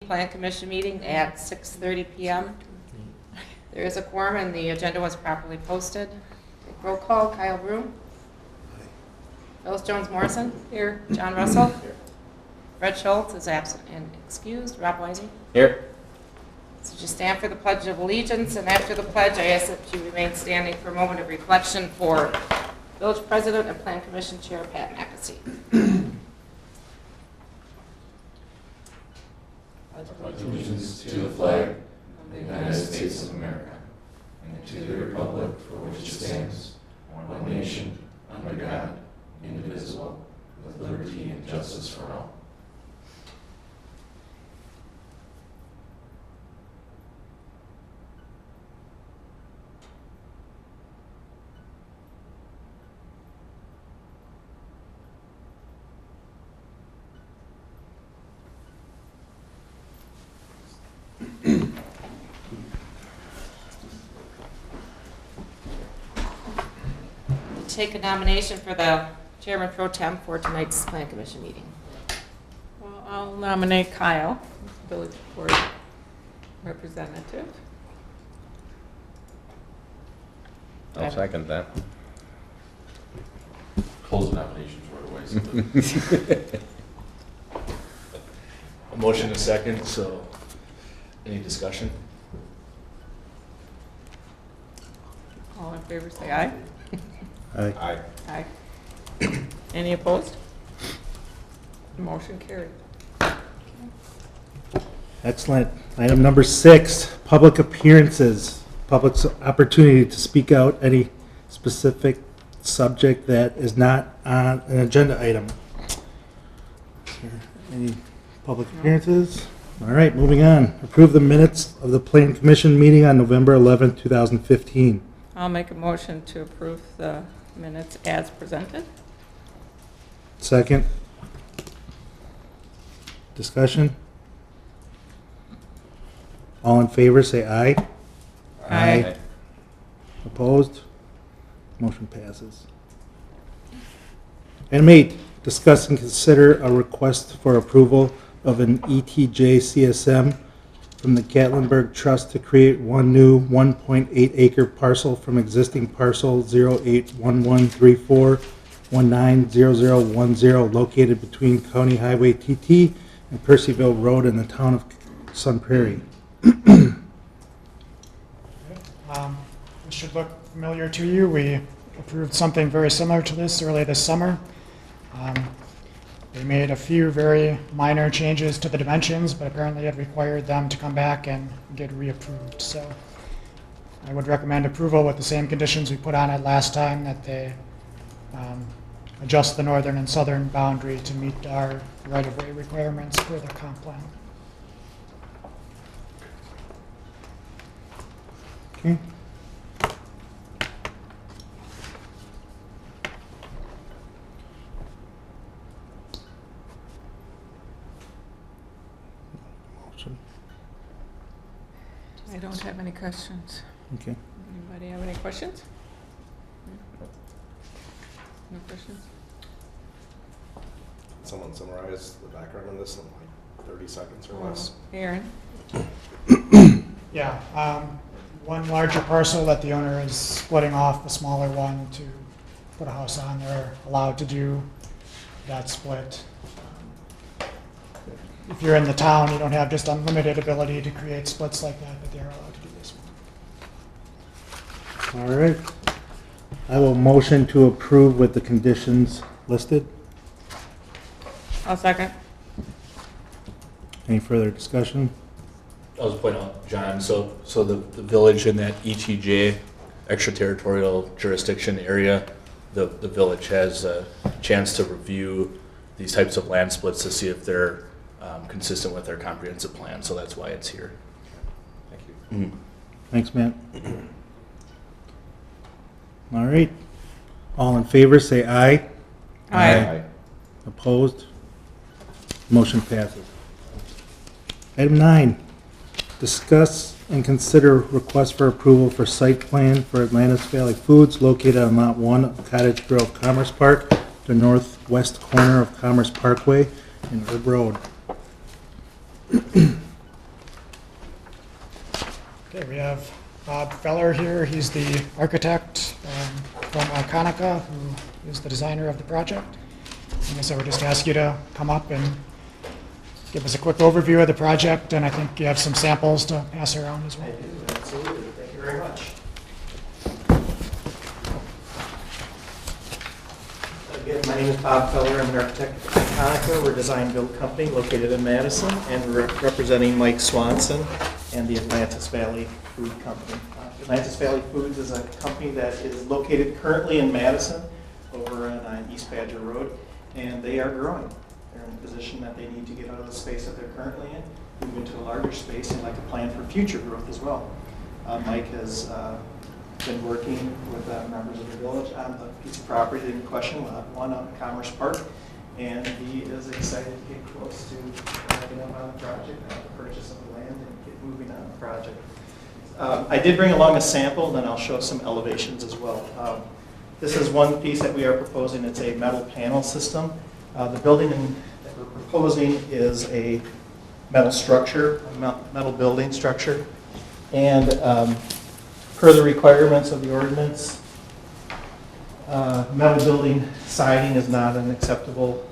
Plan Commission meeting at 6:30 p.m. There is a quorum and the agenda was properly posted. Roll call, Kyle Broom. Phyllis Jones Morrison. Here. John Russell. Here. Fred Schultz is absent and excused. Rob Weising. Here. So just stand for the Pledge of Allegiance, and after the pledge, I ask that you remain standing for a moment of reflection for Village President and Plan Commission Chair Pat McAsee. pledge allegiance to the flag of the United States of America and to the republic for which it stands, one nation, under God, indivisible, with liberty and justice for all. Take a nomination for the Chairman Pro Tem for tonight's Plan Commission meeting. Well, I'll nominate Kyle, Village Board Representative. I'll second that. Close the nominations right away. A motion, a second, so any discussion? All in favor, say aye. Aye. Aye. Any opposed? Motion carried. Excellent. Item number 6, public appearances. Public's opportunity to speak out any specific subject that is not on an agenda item. Any public appearances? All right, moving on. Approve the minutes of the Plan Commission meeting on November 11, 2015. I'll make a motion to approve the minutes as presented. Second. Discussion? All in favor, say aye. Aye. Opposed? Motion passes. Item 8, discuss and consider a request for approval of an ETJ CSM from the Gatlinburg Trust to create one new 1.8 acre parcel from existing parcel 081134190010 located between County Highway TT and Percyville Road in the town of Sun Prairie. This should look familiar to you. We approved something very similar to this early this summer. They made a few very minor changes to the dimensions, but apparently it required them to come back and get reapproved. So I would recommend approval with the same conditions we put on it last time, that they adjust the northern and southern boundary to meet our right-of-way requirements for the comp plan. Okay. I don't have any questions. Okay. Anybody have any questions? No questions? Someone summarize the background on this in like 30 seconds or less. Aaron? Yeah, one larger parcel that the owner is splitting off the smaller one to put a house on. They're allowed to do that split. If you're in the town, you don't have just unlimited ability to create splits like that, but they're allowed to do this one. All right. I will motion to approve with the conditions listed. I'll second. Any further discussion? I'll just point out, John, so the village in that ETJ, extraterritorial jurisdiction area, the village has a chance to review these types of land splits to see if they're consistent with their comprehensive plan, so that's why it's here. Thank you. Mm-hmm. Thanks, Matt. All right. All in favor, say aye. Aye. Opposed? Motion passes. Item 9, discuss and consider request for approval for site plan for Atlantis Valley Foods located on Lot 1 of Cottage Grove Commerce Park, the northwest corner of Commerce Parkway and Herb Road. Okay, we have Bob Feller here. He's the architect from Iconica, who is the designer of the project. And so we'll just ask you to come up and give us a quick overview of the project, and I think you have some samples to pass around as well. I do, absolutely. Thank you very much. Again, my name is Bob Feller. I'm an architect at Iconica. We're a design-build company located in Madison, and we're representing Mike Swanson and the Atlantis Valley Food Company. Atlantis Valley Foods is a company that is located currently in Madison over on East Badger Road, and they are growing. They're in a position that they need to get out of the space that they're currently in, move into a larger space, and like to plan for future growth as well. Mike has been working with members of the village on the piece of property in question, one on Commerce Park, and he is excited to get close to wrapping up on the project, the purchase of the land, and get moving on the project. I did bring along a sample, then I'll show some elevations as well. This is one piece that we are proposing. It's a metal panel system. The building that we're proposing is a metal structure, a metal building structure, and per the requirements of the ordinance, metal building siding is not an acceptable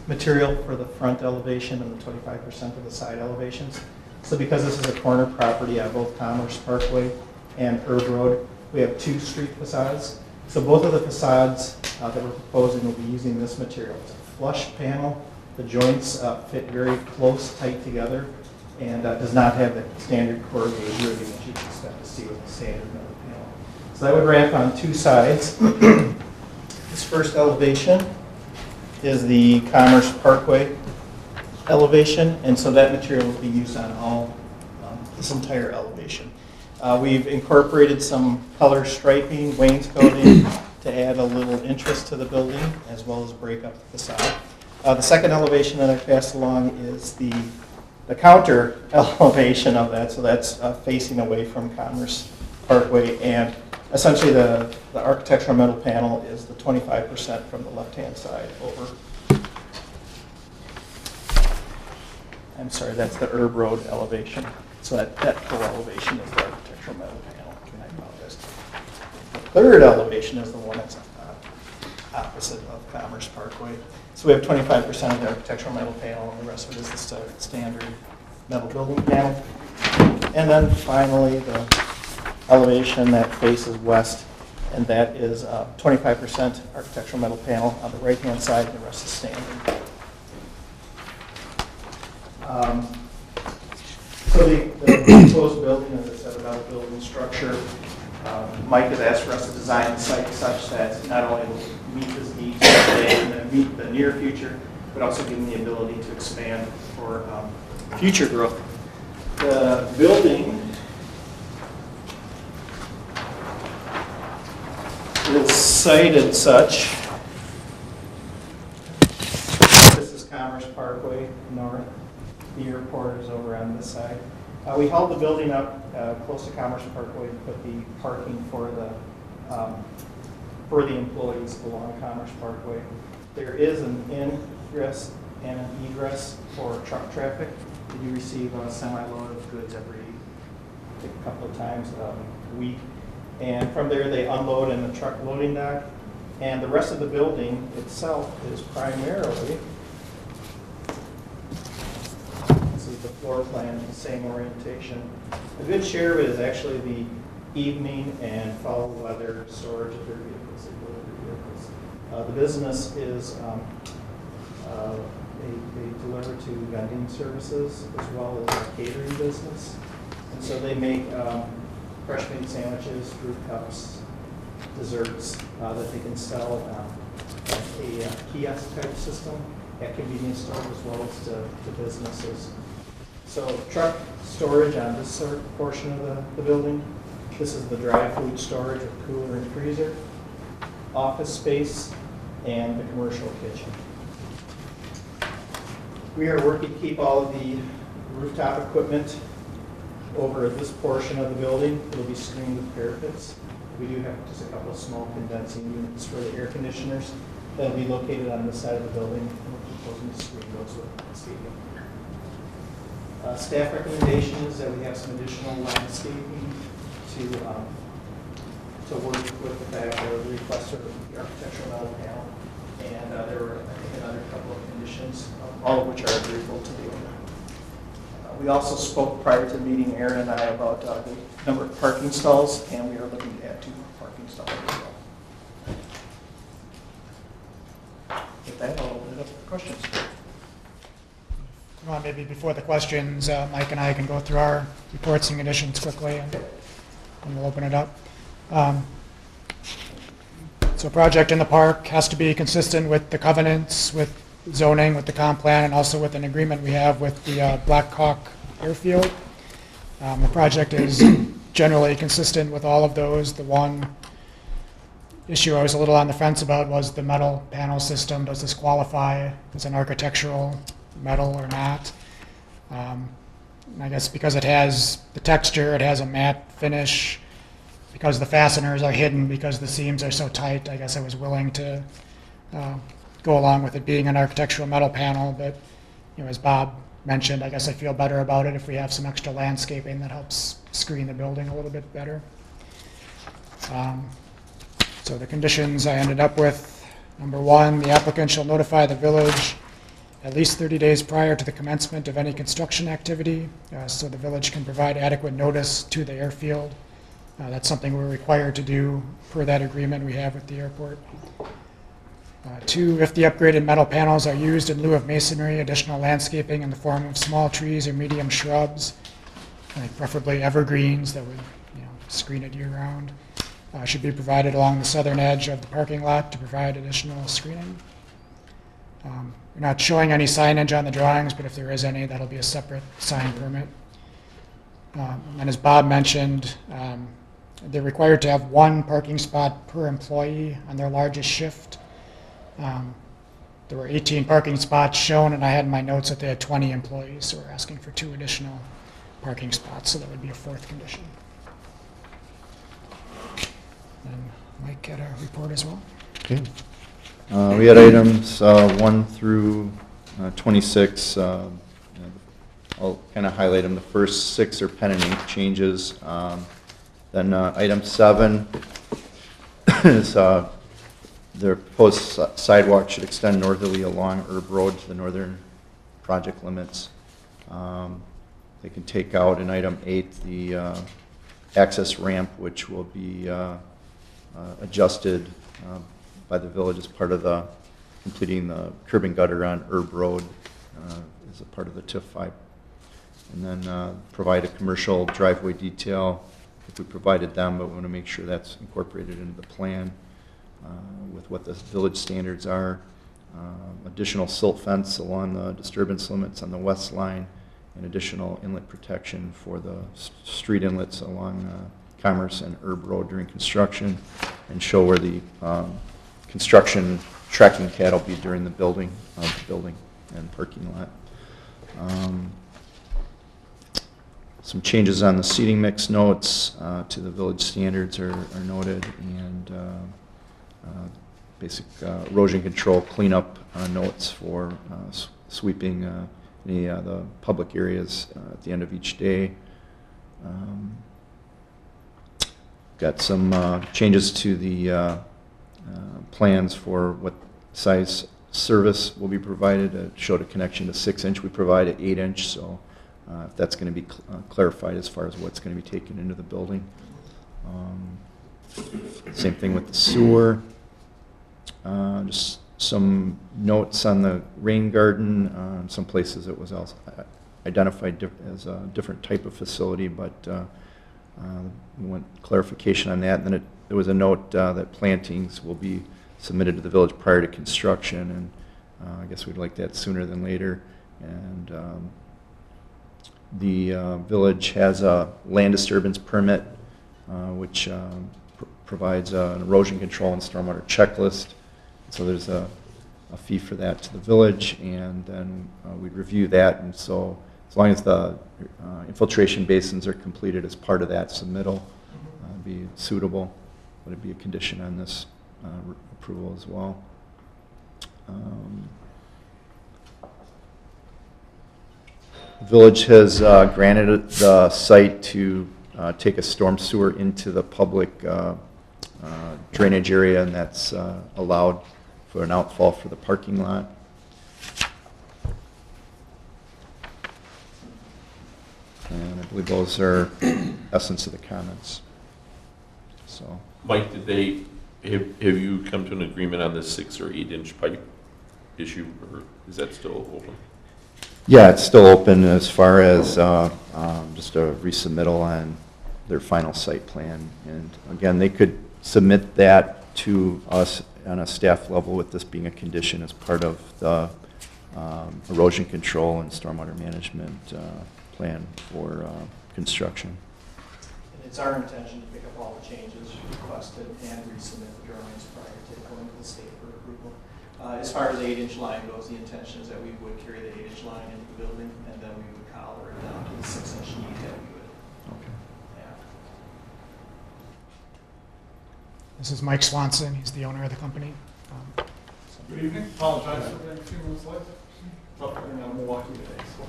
material for the front elevation and the 25% of the side elevations. So because this is a corner property at both Commerce Parkway and Herb Road, we have two street facades. So both of the facades that we're proposing will be using this material. It's a flush panel. The joints fit very close, tight together, and does not have the standard core gauge ribbing that you expect to see with a standard metal panel. So that would ramp on two sides. This first elevation is the Commerce Parkway elevation, and so that material will be used on all this entire elevation. We've incorporated some color striping, wainscoting to add a little interest to the building, as well as break up the facade. The second elevation that I passed along is the counter elevation of that, so that's facing away from Commerce Parkway, and essentially the architectural metal panel is the 25% from the left-hand side over. I'm sorry, that's the Herb Road elevation. So that full elevation is the architectural metal panel. I apologize. The third elevation is the one that's opposite of Commerce Parkway. So we have 25% of the architectural metal panel, and the rest of it is the standard metal building panel. And then finally, the elevation that faces west, and that is 25% architectural metal panel on the right-hand side, and the rest is standard. So the proposed building, as I said, a metal building structure. Mike has asked for us to design the site such that not only will meet his needs today and meet the near future, but also give him the ability to expand for future growth. The building is sited such. This is Commerce Parkway north. The airport is over on this side. We held the building up close to Commerce Parkway to put the parking for the employees along Commerce Parkway. There is an ingress and an egress for truck traffic. We do receive a semi-load of goods a couple of times a week. And from there they unload in the truck loading dock. And the rest of the building itself is primarily, the floor plan, the same orientation. A good share of it is actually the evening and fall weather storage of their vehicles, their delivery vehicles. The business is, they deliver to vending services as well as a catering business. And so they make fresh made sandwiches, fruit cups, desserts that they can sell a kiosk type system at convenience stores as well as to businesses. So truck storage on this portion of the building. This is the dry food storage with cooler and freezer, office space, and the commercial kitchen. We are working to keep all of the rooftop equipment over this portion of the building. It will be screened with parapets. We do have just a couple of small condensing units for the air conditioners that will be located on this side of the building. And we're proposing to screen those with stadium. Staff recommendation is that we have some additional landscaping to work with the fact of the request of the architectural metal panel. And there were, I think, another couple of conditions, all of which are agreeable to the owner. We also spoke prior to the meeting, Aaron and I, about the number of parking stalls, and we are looking to add 2 more parking stalls as well. With that, I'll open it up for questions. Well, maybe before the questions, Mike and I can go through our reports and conditions quickly, and we'll open it up. So a project in the park has to be consistent with the covenants, with zoning, with the comp plan, and also with an agreement we have with the Black Hawk Airfield. The project is generally consistent with all of those. The one issue I was a little on the fence about was the metal panel system. Does this qualify as an architectural metal or not? And I guess because it has the texture, it has a matte finish, because the fasteners are hidden, because the seams are so tight, I guess I was willing to go along with it being an architectural metal panel. But as Bob mentioned, I guess I feel better about it if we have some extra landscaping that helps screen the building a little bit better. So the conditions I ended up with: number 1, the applicant shall notify the village at least 30 days prior to the commencement of any construction activity, so the village can provide adequate notice to the airfield. That's something we're required to do per that agreement we have with the airport. 2, if the upgraded metal panels are used in lieu of masonry, additional landscaping in the form of small trees or medium shrubs, preferably evergreens that would screen it year-round, should be provided along the southern edge of the parking lot to provide additional screening. We're not showing any signage on the drawings, but if there is any, that'll be a separate sign permit. And as Bob mentioned, they're required to have 1 parking spot per employee on their largest shift. There were 18 parking spots shown, and I had in my notes that they had 20 employees, so we're asking for 2 additional parking spots, so that would be a 4th condition. And Mike had a report as well. Okay. We had items 1 through 26. I'll kind of highlight them. The first 6 are pen and ink changes. Then item 7 is the proposed sidewalk should extend northerly along Herb Road to the northern project limits. They can take out in item 8 the access ramp, which will be adjusted by the village as part of the completing the curb and gutter on Herb Road as a part of the TIF 5. And then provide a commercial driveway detail if we provided them, but we want to make sure that's incorporated into the plan with what the village standards are. Additional silt fence along the disturbance limits on the west line, and additional inlet protection for the street inlets along Commerce and Herb Road during construction, and show where the construction tracking pad will be during the building and parking lot. Some changes on the seating mix notes to the village standards are noted, and basic erosion control cleanup notes for sweeping any of the public areas at the end of each day. Got some changes to the plans for what size service will be provided. It showed a connection to 6-inch. We provide an 8-inch, so if that's going to be clarified as far as what's going to be taken into the building. Same thing with the sewer. Just some notes on the rain garden. In some places it was also identified as a different type of facility, but we want clarification on that. And then there was a note that plantings will be submitted to the village prior to construction, and I guess we'd like that sooner than later. And the village has a land disturbance permit, which provides an erosion control and stormwater checklist. So there's a fee for that to the village, and then we'd review that. And so as long as the infiltration basins are completed as part of that submittal, be suitable, would it be a condition on this approval as well. Village has granted the site to take a storm sewer into the public drainage area, and that's allowed for an outfall for the parking lot. And I believe those are essence of the comments. So, Mike, have you come to an agreement on this 6 or 8 inch pipe issue, or is that still open? yeah, it's still open as far as just a resubmittal on their final site plan. And again, they could submit that to us on a staff level with this being a condition as part of the erosion control and stormwater management plan for construction. And it's our intention to pick up all the changes requested and resubmit the drawings prior to going to the state for approval. As far as the 8-inch line goes, the intention is that we would carry the 8-inch line into the building, and then we would collar it down to the 6-inch need that we would Okay. have. This is Mike Swanson, he's the owner of the company. Good evening. Apologize for being a few minutes late. Tough getting out of Milwaukee today, so.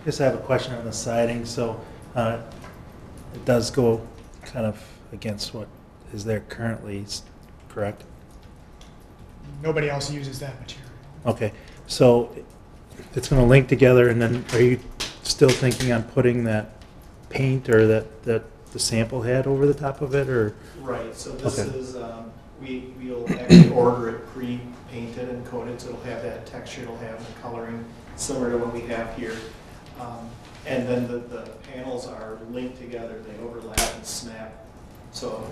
I guess I have a question on the siding, so it does go kind of against what is there currently, correct? Nobody else uses that material. Okay, so it's going to link together, and then are you still thinking on putting that paint or that the sample had over the top of it, or? Right, so this Okay. is, we'll actually order it pre-painted and coated, so it'll have that texture, it'll have the coloring similar to what we have here. And then the panels are linked together, they overlap and snap. So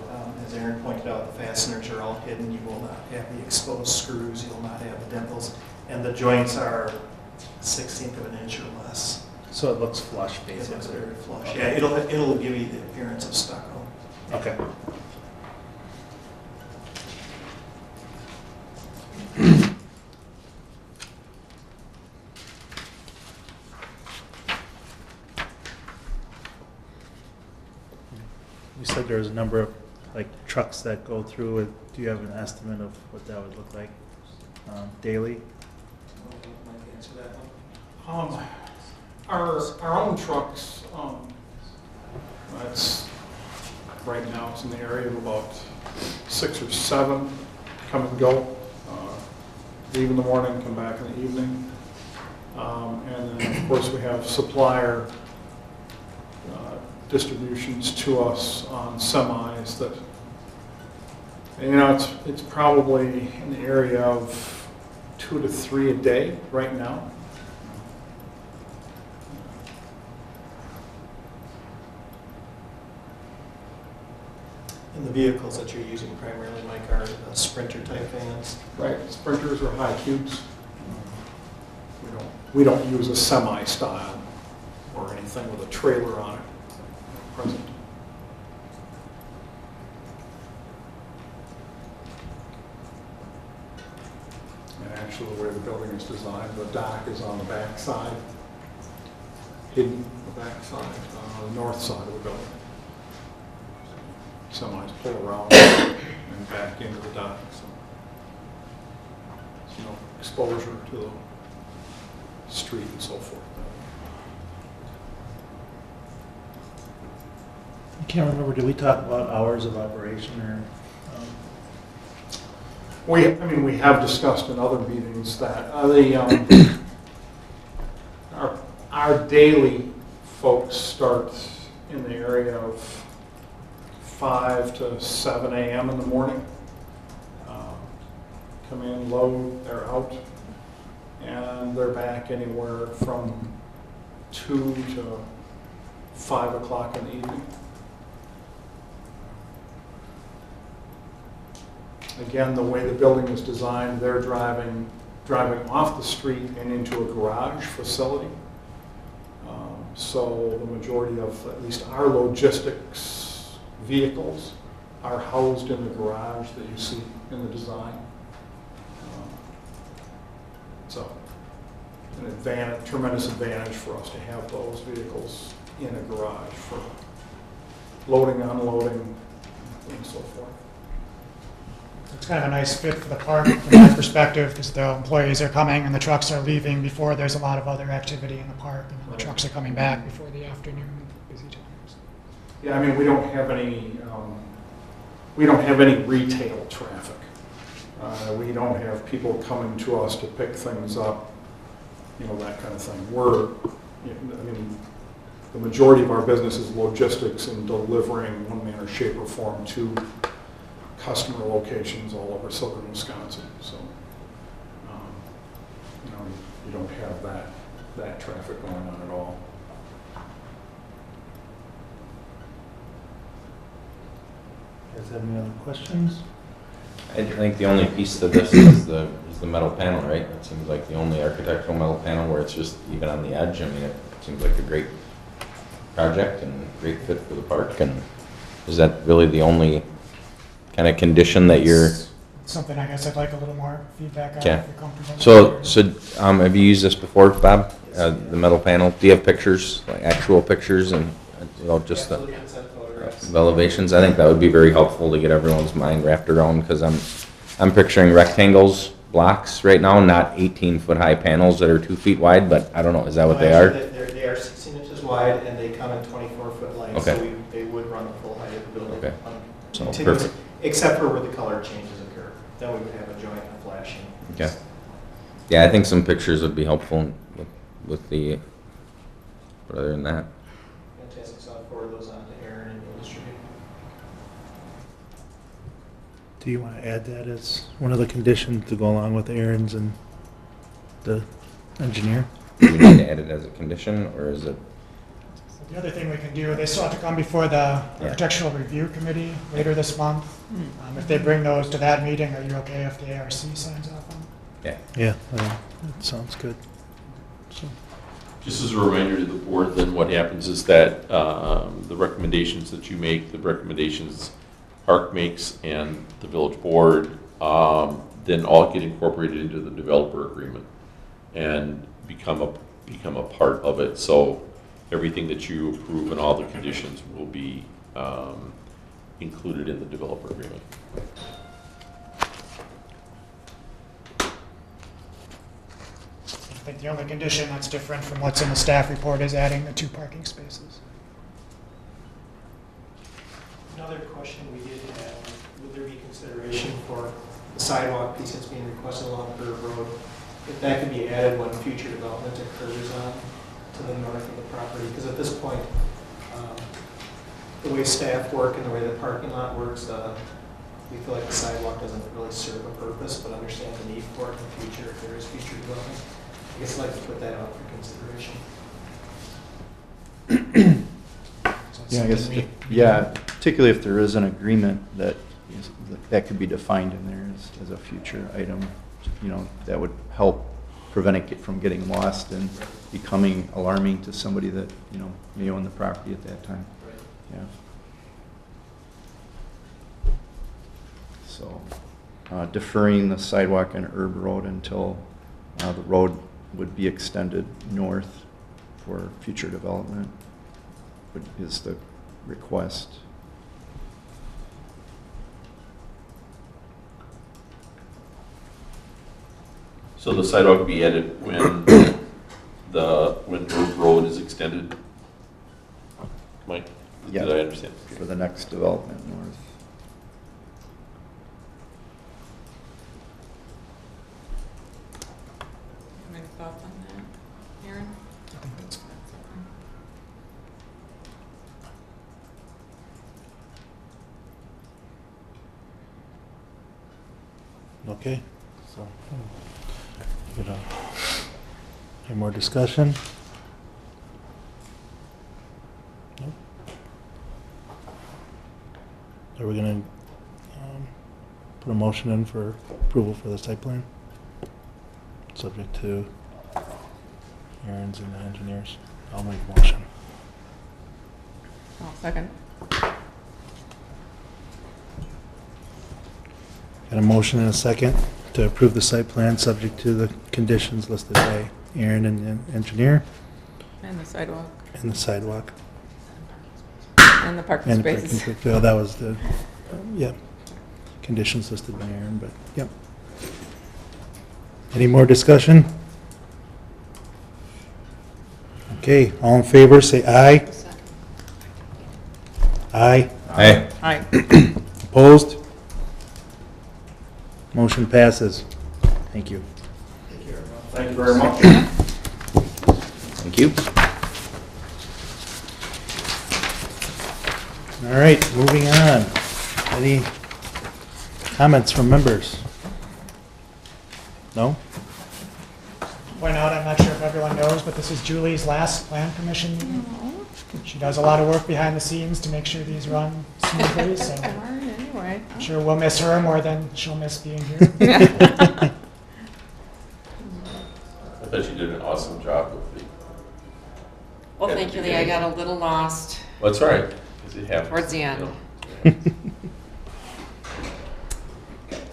as Aaron pointed out, the fasteners are all hidden, you will not have the exposed screws, you will not have the dimples, and the joints are 1/16 of an inch or less. So it looks flush, It looks basically? very flush. Yeah, it'll give you the appearance of stucco. Okay. You said there was a number of, like, trucks that go through it. Do you have an estimate of what that would look like daily? Might answer that one. Our own trucks, that's, right now it's in the area of about 6 or 7 come and go. Leave in the morning, come back in the evening. And then, of course, we have supplier distributions to us on semis that, you know, it's probably in the area of 2 to 3 a day right now. And the vehicles that you're using primarily, Mike, are Sprinter type vans. Right, sprinters or high cubes. We don't use a semi style or anything with a trailer on it at present. And actually, the way the building is designed, the dock is on the back side, hidden the back side, the north side of the building. Semis pull around and back into the dock, so there's no exposure to the street and so forth. I can't remember, did we talk about hours of operation or? We have discussed in other meetings that our daily folks start in the area of 5 to 7 a.m. in the morning. Come in, load, they're out, and they're back anywhere from 2 to 5 o'clock in the evening. Again, the way the building is designed, they're driving off the street and into a garage facility. So the majority of at least our logistics vehicles are housed in the garage that you see in the design. So an advantage, tremendous advantage for us to have those vehicles in a garage for loading, unloading, and so forth. It's kind of a nice fit for the park from that perspective, because the employees are coming and the trucks are leaving before there's a lot of other activity in the park, and the trucks are coming back before the afternoon busy times. Yeah, I mean, we don't have any retail traffic. We don't have people coming to us to pick things up, you know, that kind of thing. The majority of our business is logistics and delivering in one manner, shape, or form to customer locations all over southern Wisconsin. So, you don't have that traffic going on at all. Guys have any other questions? I think the only piece to this is the metal panel, right? It seems like the only architectural metal panel where it's just even on the edge. I mean, it seems like a great project and great fit for the park. And is that really the only kind of condition that you're? It's something I guess I'd like a little more feedback on, if Yeah. you're comfortable. So have you used this before, Bob? The metal panel? Do you have pictures, like actual pictures, and just the elevations? I think that would be very helpful to get everyone's mind wrapped around, because I'm picturing rectangles, blocks right now, not 18-foot high panels that are 2 feet wide. But I don't know. Is that what they are? They are 16 inches wide, and they come in 24-foot length, Okay. so they would run the full height of the building. Okay. So Continuous, perfect. except for where the color changes occur. Then we would have a joint and flashing. Okay. Yeah, I think some pictures would be helpful with the. But other than that. Fantastic, so I'll forward those on to Aaron and we'll distribute. Do you want to add that as one of the conditions to go along with Aaron's and the engineer? Do we need to add it as a condition, or is it? The other thing we can do, they still have to come before the Architectural Review Committee later this month. If they bring those to that meeting, are you okay if the ARC signs off on them? Yeah. Yeah, that sounds good. So, Just as a reminder to the board, then what happens is that the recommendations that you make, the recommendations Park makes and the village board, then all get incorporated into the developer agreement and become a part of it. So everything that you approve and all the conditions will be included in the developer agreement. I think the only condition that's different from what's in the staff report is adding the 2 parking spaces. Another question we did have, would there be consideration for the sidewalk piece that's being requested along Curve Road, if that could be added when future development occurs on to the north of the property? Because at this point, the way staff work and the way the parking lot works, we feel like the sidewalk doesn't really serve a purpose, but understand the need for it in the future if there is future development. I guess I'd like to put that out for consideration. Yeah, I guess, yeah, particularly if there is an agreement that could be defined in there as a future item, that would help prevent it from getting lost and becoming alarming to somebody that, may own the property at that time. Right. Yeah. So, deferring the sidewalk on Herb Road until the road would be extended north for future development is the request. So the sidewalk will be added when when Herb Road is extended? Mike, Yeah, did I understand? for the next development north. Any thoughts on that, Aaron? I think that's fine. okay, so, any more discussion? Nope. Are we gonna put a motion in for approval for the site plan? Subject to Aaron's and the engineers. I'll make a motion. I'll second. Got a motion and a second to approve the site plan, subject to the conditions listed by Aaron and the engineer, And the sidewalk, and the sidewalk. and the parking And the spaces. parking, well, that was the, yeah. conditions listed by Aaron, but, yep. Any more discussion? Okay, all in favor, say aye. Aye. Aye. Aye. Opposed? Motion passes. Thank you. Thank you very much. Thank you. All right, moving on. Any comments from members? No? Point out, I'm not sure if everyone knows, but this is Julie's last plan commission meeting. She does a lot of work behind the scenes to make sure these run smoothly, so All right, anyway. I'm sure we'll miss her more than she'll miss being here. I bet you did an awesome job with the. Well, At the thank you, Lee. I beginning. got a little lost. That's right, 'cause it happens. Towards the end. you know.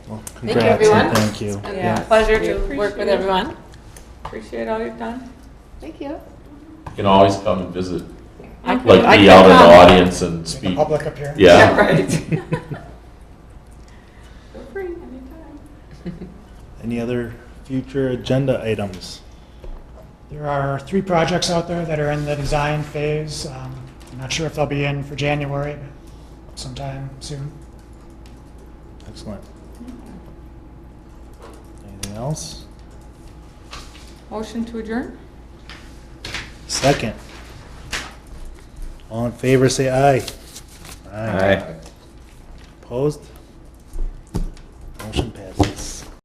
Well, Thank you, congrats and everyone. thank you. It's been Yeah. a pleasure We to work appreciate with it. everyone. Appreciate all you've done. Thank you. You can always come and visit, I like could- I be could out in the come. audience and Make a speak. public appearance. Yeah. Right. Feel free anytime. Any other future agenda items? There are 3 projects out there that are in the design phase. I'm not sure if they'll be in for January, but sometime soon. Excellent. Anything else? Motion to adjourn? Second. All in favor, say aye. Aye. Opposed?